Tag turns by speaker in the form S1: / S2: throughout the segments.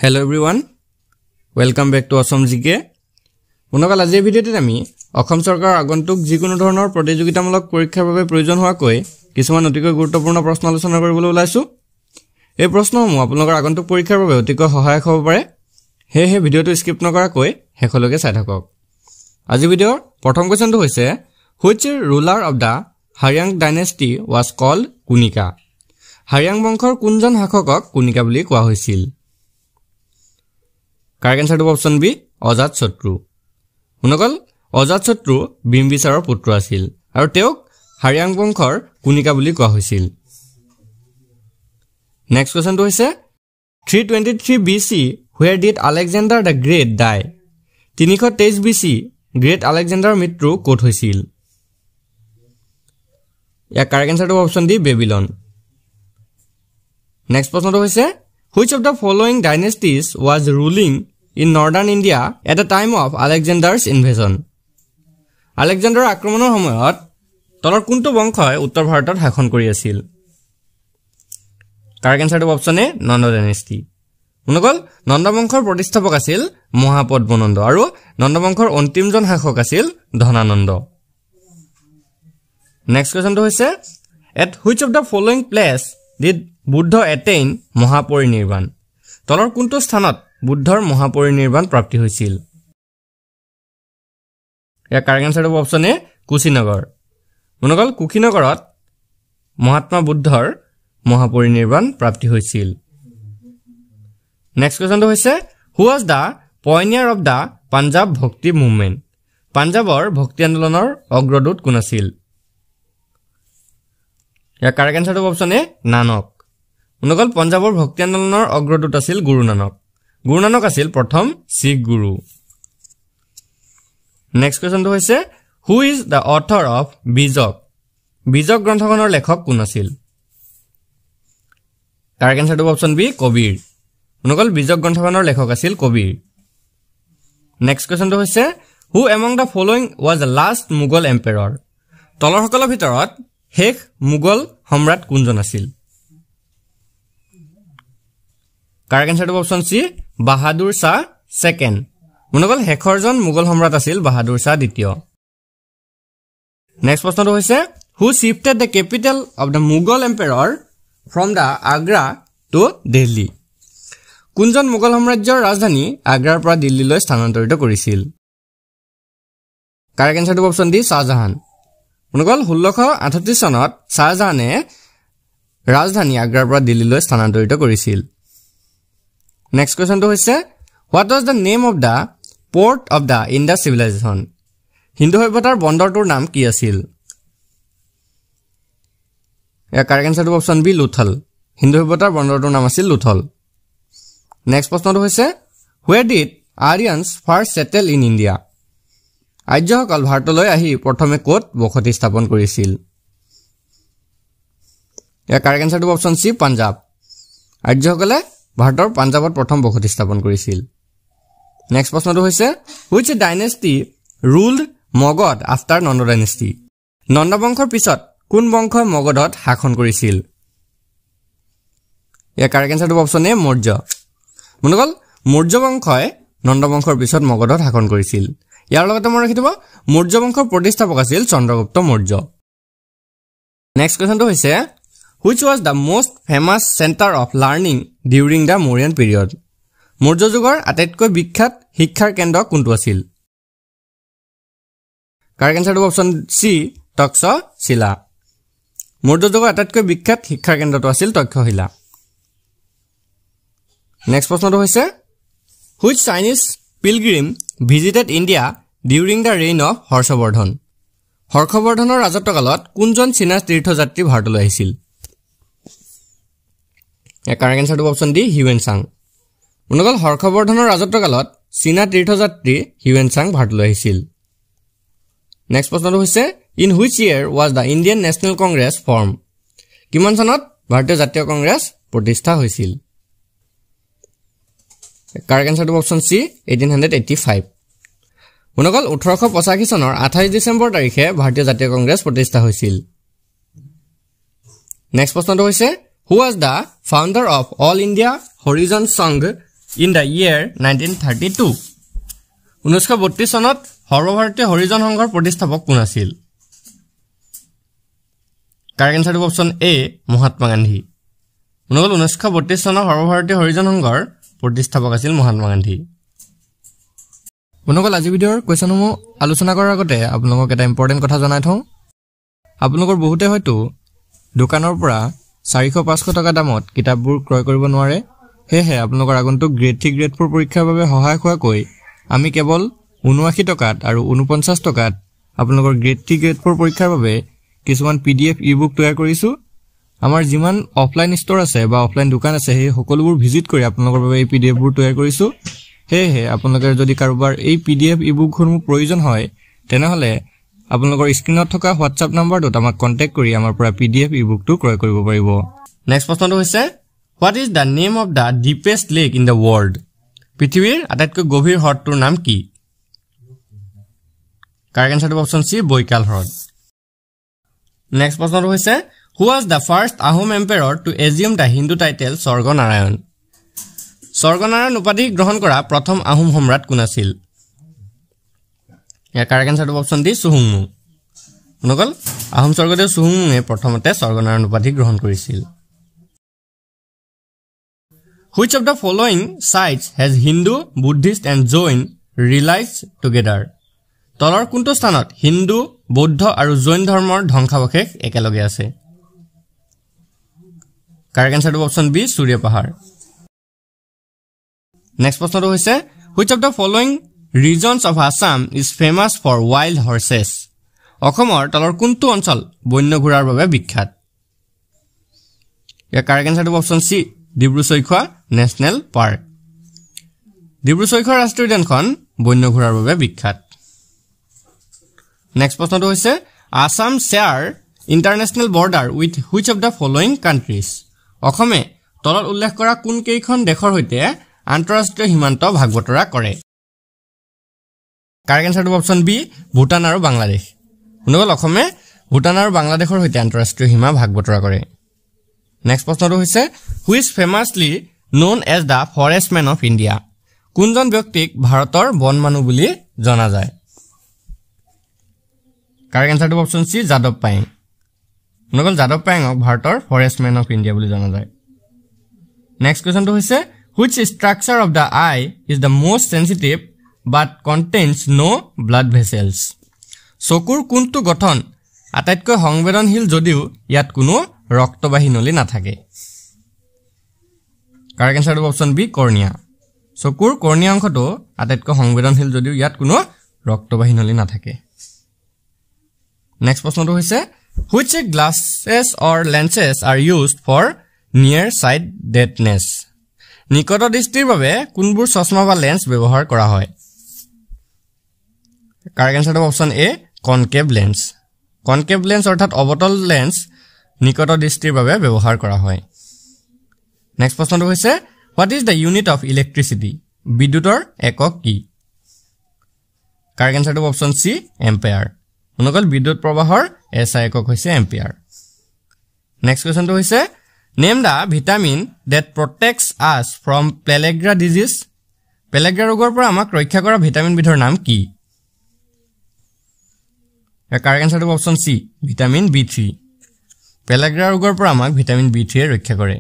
S1: Hello everyone, welcome back to Awesome GK. Monokal আজিৰ ভিডিঅ'টোত আমি অসম চৰকাৰৰ আগন্তুক যিকোনো ধৰণৰ প্ৰতিযোগিতামূলক পৰীক্ষাৰ বাবে প্ৰয়োজন হোৱাকৈ কিছুমান অতিকৈ গুৰুত্বপূৰ্ণ প্ৰশ্ন আলোচনা কৰিবলৈ ওলাইছো। এই প্ৰশ্নসমূহ আপোনালোকৰ আগন্তুক পৰীক্ষাৰ বাবে অতিকৈ সহায়ক হ'ব পাৰে। হেহে ভিডিঅ'টো স্কিপ নকৰাকৈ শেষলৈকে চাই থাকক। আজি ভিডিঅ'ৰ প্ৰথম কোৱেশ্চনটো হৈছে which ruler of the Haryang dynasty was called Kunika? হাৰিয়াং বংশৰ কোনজন শাসকক কুনিকা বুলি কোৱা হৈছিল? Correct answer to option B, Ajat Shatru. Monokal, Ajat Shatru Bimbisharar পুত্ৰ আছিল আৰু তেওঁক হাৰিয়াং বংশৰ কুনিকা বুলি কোৱা হৈছিল। Next question to হৈছে 323 BC, where did Alexander the Great die? 323 BC, Great Alexander মৃত্যু ক'ত হৈছিল? ইয়াৰ correct answer to option D, Babylon. Next question to হৈছে which of the following dynasties was ruling in northern India at the time of Alexander's invasion? Alexander আক্ৰমণৰ সময়ত তলৰ কোনটো বংশই উত্তৰ ভাৰতত শাসন কৰি আছিল? Correct answer to option A, Nanda dynasty. Monokal, Nanda বংশৰ প্ৰতিষ্ঠাপক আছিল মহাপদ্মনন্দ আৰু নন্দ বংশৰ অন্তিমজন শাসক আছিল ধনানন্দ। Next question to হৈছে at which of the following place did Buddha attain মহাপৰিনিৰ্বাণ? তলৰ কোনটো স্থানত বুদ্ধৰ মহাপৰিনিৰ্বাণ প্ৰাপ্তি হৈছিল? ইয়াৰ correct answer হ'ব option A, কুশীনগৰ। মনকল কুশীনগৰত মহাত্মা বুদ্ধৰ মহাপৰিনিৰ্বাণ প্ৰাপ্তি হৈছিল। নেক্সট কোৱেশ্চনটো হৈছে who was the pioneer of the Punjab Bhakti movement? পাঞ্জাবৰ ভক্তি আন্দোলনৰ অগ্ৰদূত কোন আছিল? ইয়াৰ correct answer হ'ব option A, নানক। মনকল পাঞ্জাবৰ ভক্তি আন্দোলনৰ অগ্ৰদূত আছিল গুৰু নানক। গুৰু নানক আছিল প্ৰথম শিখ গুৰু। নেক্সট কোৱেশ্চনটো হৈছে who is the author of বিজক? বিজক গ্ৰন্থখনৰ লেখক কোন আছিল? Correct answer to option B, কবিৰ। মনকল বিজক গ্ৰন্থখনৰ লেখক আছিল কবিৰ। নেক্সট কোৱেশ্চনটো হৈছে who among the following was the last Mughal emperor? তলৰ সকলৰ ভিতৰত শেষ মুঘল সম্ৰাট কোনজন আছিল? Correct answer to option C, Bahadur Shah second. মনকল শেষৰজন মুঘল সম্ৰাট আছিল বাহাদুৰ শাহ দ্বিতীয়। নেক্সট প্ৰশ্নটো হৈছে who shifted the capital of the Mughal emperor from the Agra to Delhi? কোনজন মুঘল সাম্ৰাজ্যৰ ৰাজধানী আগ্ৰাৰ পৰা দিল্লীলৈ স্থানান্তৰিত কৰিছিল? Correct answer to option D, Shahjahan. মনকল 1638 চনত শাহজাহানে ৰাজধানী আগ্ৰাৰ পৰা দিল্লীলৈ স্থানান্তৰিত কৰিছিল। Next question to হৈছে what was the name of the port of the Indus civilization? Hindu সভ্যতাৰ বন্দৰটোৰ নাম কি আছিল? ইয়াৰ correct answer to option B, Lothal. Hindu সভ্যতাৰ বন্দৰটোৰ নাম আছিল লোথল। নেক্সট প্ৰশ্নটো হৈছে where did Aryans first settle in India? আৰ্যসকল ভাৰতলৈ আহি প্ৰথমে ক'ত বসতি স্থাপন কৰিছিল? ইয়াৰ correct answer to option C, Punjab. আৰ্যসকলে ভাৰতৰ পাঞ্জাবত প্ৰথম বসতি স্থাপন কৰিছিল। নেক্সট প্ৰশ্নটো হৈছে which dynasty ruled Magad after Nanda dynasty? Nanda বংশৰ পিছত কোন বংশই মগধত শাসন কৰিছিল? ইয়াৰ correct answer to option A, Maurya. মনকল Maurya বংশই Nanda বংশৰ পিছত মগধত শাসন কৰিছিল। ইয়াৰ লগতে মনত ৰাখিব মৌৰ্য বংশৰ প্ৰতিষ্ঠাপক আছিল চন্দ্ৰগুপ্ত মৌৰ্য। নেক্সট কোৱেশ্চনটো হৈছে which was the most famous center of learning during the Mauryan period? Maurya যুগৰ আটাইতকৈ বিখ্যাত শিক্ষাৰ কেন্দ্ৰ কোনটো আছিল? Correct answer to option C, Takshashila. Maurya যুগৰ আটাইতকৈ বিখ্যাত শিক্ষাৰ কেন্দ্ৰটো আছিল তক্ষশিলা। নেক্সট প্ৰশ্নটো হৈছে which Chinese pilgrim visited India during the reign of Harshvardhan? হৰ্ষবৰ্ধনৰ ৰাজত্বকালত কোনজন চীনা তীৰ্থযাত্ৰী ভাৰতলৈ আহিছিল? Correct answer to option D, Hiuen Tsang. মনকল হৰ্ষবৰ্ধনৰ ৰাজত্বকালত চীনা তীৰ্থযাত্ৰী হিউৱেন চাং ভাৰতলৈ আহিছিল। নেক্সট প্ৰশ্নটো হৈছে in which year was the Indian National Congress formed? কিমান চনত ভাৰতীয় জাতীয় কংগ্ৰেছ প্ৰতিষ্ঠা হৈছিল? Correct answer to option C, 1885. মনকল 1885 চনৰ 28 ডিচেম্বৰ তাৰিখে ভাৰতীয় জাতীয় কংগ্ৰেছ প্ৰতিষ্ঠা হৈছিল। নেক্সট প্ৰশ্নটো হৈছে who was the founder of All India Horizon Sangh in the year 1932? 1932 চনত সৰ্বভাৰতীয় হৰিজন সংঘৰ প্ৰতিষ্ঠাপক কোন আছিল? কাৰেক্ট আনসাৰ হ'ব অপচন এ মহাত্মা গান্ধী। 1932 চনৰ সৰ্বভাৰতীয় হৰিজন সংঘৰ প্ৰতিষ্ঠাপক আছিল মহাত্মা গান্ধী। বন্ধুসকল আজি ভিডিঅ'ৰ কোৱেশ্যনসমূহ আলোচনা কৰাৰ আগতে আপোনালোকক এটা ইম্পৰ্টেণ্ট কথা জনাই থওঁ। আপোনালোকৰ বহুতে হয়তো দোকানৰ পৰা 400-500 টকা দামত কিতাপবোৰ ক্ৰয় কৰিব নোৱাৰে। সেয়েহে আপোনালোকৰ আগন্তুক গ্ৰেড 3 গ্ৰেড 4 পৰীক্ষাৰ বাবে সহায় হোৱাকৈ আমি কেৱল 79 টকাত আৰু 49 টকাত আপোনালোকৰ গ্ৰেড 3 গ্ৰেড 4 পৰীক্ষাৰ বাবে কিছুমান PDF ই-বুক তৈয়াৰ কৰিছো। আমাৰ যিমান অফলাইন ষ্ট'ৰ আছে বা অফলাইন দোকান আছে সেই সকলোবোৰ ভিজিট কৰি আপোনালোকৰ বাবে এই PDF বোৰ তৈয়াৰ কৰিছো। সেয়েহে আপোনালোকৰ যদি কাৰোবাৰ এই PDF ই-বুকসমূহ প্ৰয়োজন হয় তেনেহলে আপোনালোকৰ স্ক্ৰিনত থকা WhatsApp নম্বৰটোত আমাক কন্টাক্ট কৰি আমাৰ পৰা PDF ই-বুকটো ক্ৰয় কৰিব পাৰিব। নেক্সট প্ৰশ্নটো হৈছে What is the name of the deepest lake in the world? পৃথিৱীৰ আটাইতকৈ গভীৰ হ্ৰদটোৰ নাম কি? কাৰেক্ট আনসাৰ হ'ব অপচন সি বৈকাল হ্ৰদ। নেক্সট প্ৰশ্নটো হৈছে Who was the first Ahom emperor to assume the Hindu title Swarganarayan? Swarganarayan উপাধি গ্ৰহণ কৰা প্ৰথম আহোম সম্ৰাট কোন আছিল? ইয়াৰ কাৰেক্ট আনসাৰ হ'ব অপচন ডি চুহুংমুং। নকল আহোম স্বৰ্গদেউ চুহুংমুঙে প্ৰথমতে স্বৰ্গনাৰায়ণ উপাধি গ্ৰহণ কৰিছিল। Which of the following sites has Hindu, Buddhist and Jain relies together? তলৰ কোনটো স্থানত হিন্দু, বৌদ্ধ আৰু জৈন ধৰ্মৰ ধ্বংসাৱশেষ একেলগে আছে? কাৰেক্ট আনসাৰ হ'ব অপচন বি সূৰ্য পাহাৰ। নেক্সট প্ৰশ্নটো হৈছে Which of the following regions of Assam is famous for wild horses? অসমৰ তলৰ কোনটো অঞ্চল বন্য ঘোঁৰাৰ বাবে বিখ্যাত? ইয়াৰ কাৰেক্ট আনসাৰ হ'ব option C Dibru Saikhowa national park. Dibru Saikhowa ৰাষ্ট্ৰীয় উদ্যানখন বন্য ঘোঁৰাৰ বাবে বিখ্যাত। নেক্সট প্ৰশ্নটো হৈছে Assam share international border with which of the following countries? অসমে তলত উল্লেখ কৰা কোন কেইখন দেশৰ সৈতে আন্তঃৰাষ্ট্ৰীয় সীমান্ত ভাগ বতৰা কৰে? কাৰেক্ট আনসাৰ হ'ব অপচন বি ভূটান আৰু বাংলাদেশ। অসমে ভূটান আৰু বাংলাদেশৰ সৈতে আন্তঃৰাষ্ট্ৰীয় সীমা ভাগ বতৰা কৰে। নেক্সট প্ৰশ্নটো হৈছে which famously known as the forest man of India? কোনজন ব্যক্তিক ভাৰতৰ বন মানুহ বুলি জনা যায়? কাৰেক্ট আনসাৰ হ'ব অপচন সি যাদৱ পায়েং। যাদৱ পায়েঙক ভাৰতৰ ফৰেষ্ট মেন অফ ইণ্ডিয়া বুলি জনা যায়। নেক্সট কুৱেশ্যনটো হৈছে which structure of the eye is the most sensitive but contains no' blood vessels? চকুৰ কোনটো গঠন আটাইতকৈ সংবেদনশীল যদিও ইয়াত কোনো ৰক্তবাহী নলী নাথাকে? কাৰেক্ট আনসাৰ হ'ব অপচন বি কৰ্ণিয়া। চকুৰ কৰ্ণিয়া অংশটো আটাইতকৈ সংবেদনশীল যদিও ইয়াত কোনো ৰক্তবাহী নলী নাথাকে। নেক্সট প্ৰশ্নটো হৈছে Which glasses or lenses are used for near sightedness? নিকট দৃষ্টিৰ বাবে কোনবোৰ চশমা বা লেন্স ব্যৱহাৰ কৰা হয়? কাৰেক্ট আনসাৰ হ'ব অপচন এ কনকেভ লেন্স। কনকেভ লেন্স অৰ্থাৎ অৱতল লেন্স নিকট দৃষ্টিৰ বাবে ব্যৱহাৰ কৰা হয়। নেক্সট প্ৰশ্নটো হৈছে What is the unit of electricity? বিদ্যুতৰ একক কি? কাৰেক্ট আনসাৰ হ'ব অপচন সি এম্পিয়াৰ। বিদ্যুৎ প্ৰবাহৰ SI একক হৈছে এম্পিয়াৰ। নেক্সট কুৱেশ্যনটো হৈছে name the vitamin that protects us from pellagra disease? পেলেগ্ৰা ৰোগৰ পৰা আমাক ৰক্ষা কৰা ভিটামিন বিধৰ নাম কি? কাৰেক্ট আনসাৰ হ'ব অপচন সি ভিটামিন B3। পেলেগ্ৰা ৰোগৰ পৰা আমাক ভিটামিন B3 এ ৰক্ষা কৰে।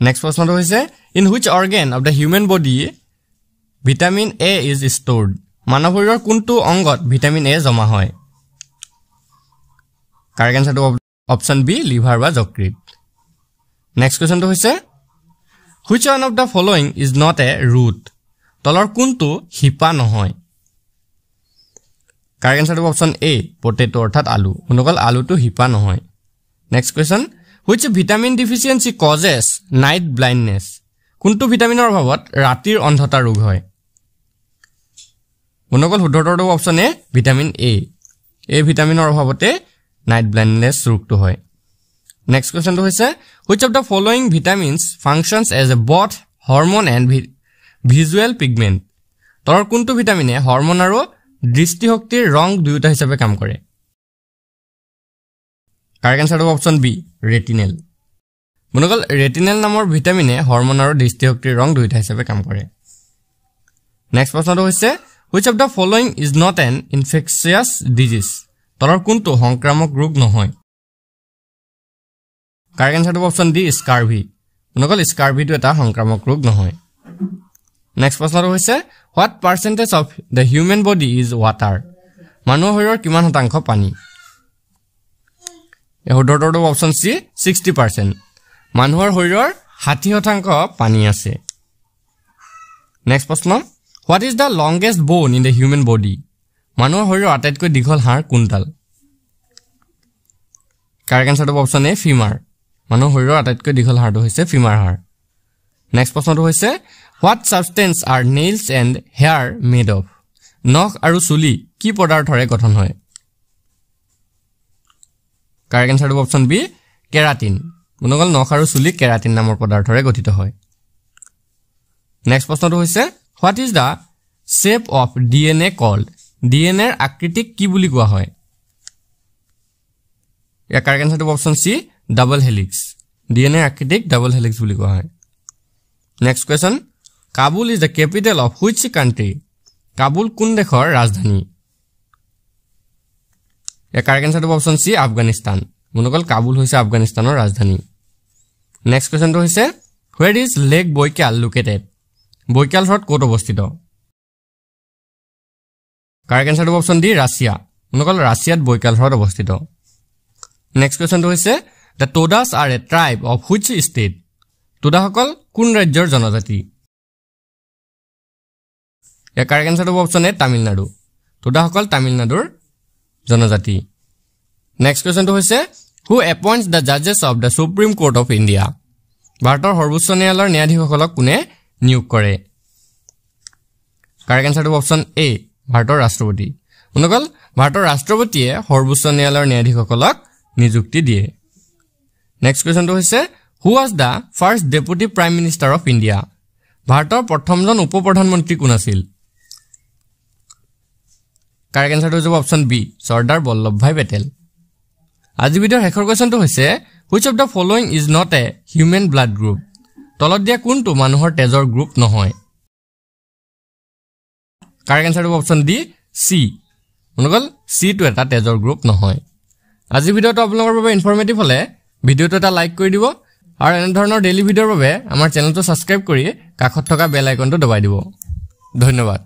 S1: নেক্সট প্ৰশ্নটো হৈছে in which organ of the human body vitamin A is stored? মানৱ শৰীৰৰ কোনটো অংগত ভিটামিন A জমা হয়? কাৰেক্ট আনসাৰটো অপচন বি লিভাৰ বা যকৃত। নেক্সট কুৱেশ্যনটো হৈছে which one of the following is not a root? তলৰ কোনটো শিপা নহয়? কাৰেক্ট আনসাৰটো অপচন এ পটেটো অৰ্থাৎ আলু। আলুটো শিপা নহয়। Next question which vitamin deficiency causes night blindness? কোনটো ভিটামিনৰ অভাৱত ৰাতিৰ অন্ধতা ৰোগ হয়? শুদ্ধটো অপচন এ ভিটামিন এ। এই ভিটামিনৰ অভাৱতে নাইট ব্লাইণ্ডনেছ ৰোগটো হয়। নেক্সট কুৱেশ্যনটো হৈছে which of the following vitamins functions as a both hormone and visual pigment? তলৰ কোনটো ভিটামিনে হৰমন আৰু দৃষ্টিশক্তিৰ ৰং দুয়োটা হিচাপে কাম কৰে? কাৰেক্ট আনসাৰ হ'ব অপচন বি ৰেটিনেল। বন্ধুসকল ৰেটিনেল নামৰ ভিটামিনে হৰমন আৰু দৃষ্টিশক্তিৰ ৰং দুইটা হিচাপে কাম কৰে নেক্সট প্ৰশ্নটো হৈছে which of the following is not an infectious disease তলৰ কোনটো সংক্ৰামক ৰোগ নহয় কাৰেক্ট আনসাৰটো অপচন ডি স্কাৰভি বন্ধুসকল স্কাৰভিটো এটা সংক্ৰামক ৰোগ নহয় নেক্সট প্ৰশ্নটো হৈছে what percentage of the human body is water মানুহৰ শৰীৰৰ কিমান শতাংশ পানী এহদৰটো অপচন সি 60% মানুহৰ শৰীৰৰ 60% পানী আছে নেক্সট প্ৰশ্ন what is the longest bone in the human body মানুহৰ শৰীৰৰ আটাইতকৈ দীঘল হাড় কোনডাল কাৰেক্ট আনসাৰটো অপচন এ ফিমাৰ মানুহৰ শৰীৰৰ আটাইতকৈ দীঘল হাড়টো হৈছে ফিমাৰ হাড় নেক্সট প্ৰশ্নটো হৈছে what substance are nails and hair made of নখ আৰু চুলি কি পদাৰ্থৰে গঠন হয় কাৰেক্ট আনসাৰটো অপচন বি কেৰাটিন বন্ধুসকল নখ আৰু চুলি কেৰাটিন নামৰ পদাৰ্থৰে গঠিত হয় নেক্সট প্ৰশ্নটো হৈছে what is the shape of DNA called DNA এৰ আকৃতিক কি বুলি কোৱা হয় ইয়াৰ কাৰেক্ট আনসাৰটো option C double helix DNA এৰ আকৃতিক ডাবল হেলিক্স বুলি কোৱা হয় next question Kabul is the capital of which country Kabul কোন দেশৰ ৰাজধানী ইয়াৰ কাৰেক্ট আনসাৰটো অপচন সি আফগানিস্তান বন্ধুসকল কাবুল হৈছে আফগানিস্তানৰ ৰাজধানী নেক্সট কোৱেশ্চনটো হৈছে where is Lake Baikal located বৈকাল হ্ৰদ ক'ত অৱস্থিত কাৰেক্ট আনসাৰটো অপচন ডি ৰাছিয়া বন্ধুসকল ৰাছিয়াত বৈকাল হ্ৰদ অৱস্থিত নেক্সট কোৱেশ্চনটো হৈছে the Todas are a tribe of which state তোদাসকল কোন ৰাজ্যৰ জনজাতি ইয়াৰ কাৰেক্ট আনসাৰটো অপচন এ তামিলনাডু তোদাসকল তামিলনাডুৰ জনজাতি নেক্সট কোৱেশ্চনটো হৈছে who appoints the judges of the Supreme Court of India ভাৰতৰ সৰ্বোচ্চ ন্যায়ালয়ৰ ন্যায়াধীশসকলক কোনে নিয়োগ কৰে কাৰেক্ট আনসাৰটো অপচন এ ভাৰতৰ ৰাষ্ট্ৰপতি বন্ধুসকল ভাৰতৰ ৰাষ্ট্ৰপতিয়ে সৰ্বোচ্চ ন্যায়ালয়ৰ ন্যায়াধীশসকলক নিযুক্তি দিয়ে নেক্সট কোৱেশ্চনটো হৈছে who was the first deputy prime minister of India ভাৰতৰ প্ৰথমজন উপ প্ৰধানমন্ত্ৰী কোন আছিল কাৰেক্ট আনসাৰটো হৈছে অপচন বি চৰ্দাৰ বল্লভভাই পেটেল আজি ভিডিঅ'ৰ শেষৰ কোৱেশ্চনটো হৈছে which of the following is not a human blood group তলত দিয়া কোনটো মানুহৰ তেজৰ গ্ৰুপ নহয় কাৰেক্ট আনসাৰটো অপচন ডি সি বন্ধুসকল সি টো এটা তেজৰ গ্ৰুপ নহয় আজি ভিডিঅ'টো আপোনালোকৰ বাবে ইনফৰমেটিভ হলে ভিডিঅ'টো এটা লাইক কৰি দিব আৰু এনে ধৰণৰ ডেইলি ভিডিঅ'ৰ বাবে আমাৰ চেনেলটো সাবস্ক্ৰাইব কৰি কাষত থকা বেল আইকনটো দবাই দিব ধন্যবাদ